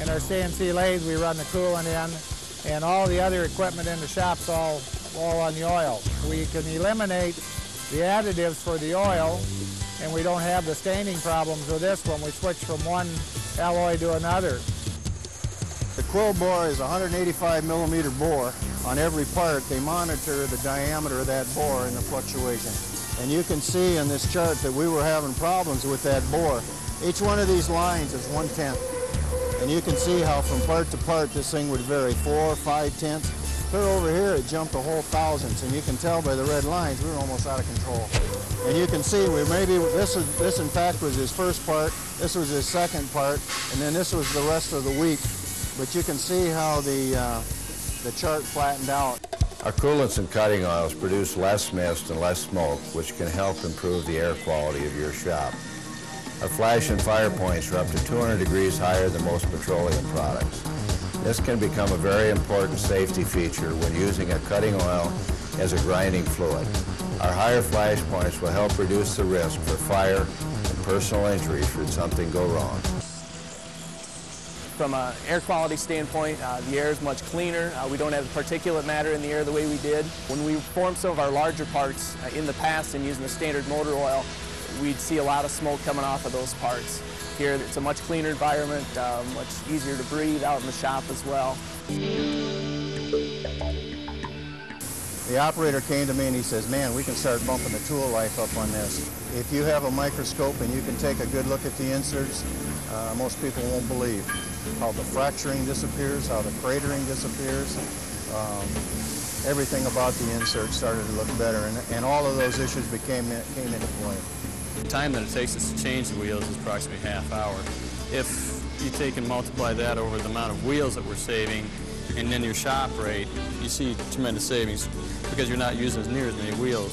In our CNC lathe, we run the coolant in, and all the other equipment in the shop's all on the oil. We can eliminate the additives for the oil, and we don't have the staining problems with this when we switch from one alloy to another. The quill bore is a 185 millimeter bore. On every part, they monitor the diameter of that bore and the fluctuation. And you can see in this chart that we were having problems with that bore. Each one of these lines is 1/10. And you can see how from part to part this thing would vary, 4, 5 tenths. Clear over here, it jumped a whole thousandths, and you can tell by the red lines we were almost out of control. And you can see this in fact was his first part, this was his second part, and then this was the rest of the week. But you can see how the chart flattened out. Our coolants and cutting oils produce less mist and less smoke, which can help improve the air quality of your shop. Our flash and fire points are up to 200 degrees higher than most petroleum products. This can become a very important safety feature when using a cutting oil as a grinding fluid. Our higher flash points will help reduce the risk for fire and personal injury should something go wrong. From an air quality standpoint, the air is much cleaner. We don't have particulate matter in the air the way we did. When we formed some of our larger parts in the past and using the standard motor oil, we'd see a lot of smoke coming off of those parts. Here, it's a much cleaner environment, much easier to breathe out in the shop as well. The operator came to me and he says, man, we can start bumping the tool life up on this. If you have a microscope and you can take a good look at the inserts, most people won't believe how the fracturing disappears, how the cratering disappears. Everything about the insert started to look better, and all of those issues came into play. The time that it takes us to change the wheels is approximately half hour. If you take and multiply that over the amount of wheels that we're saving, and then your shop rate, you see tremendous savings because you're not using as near as many wheels.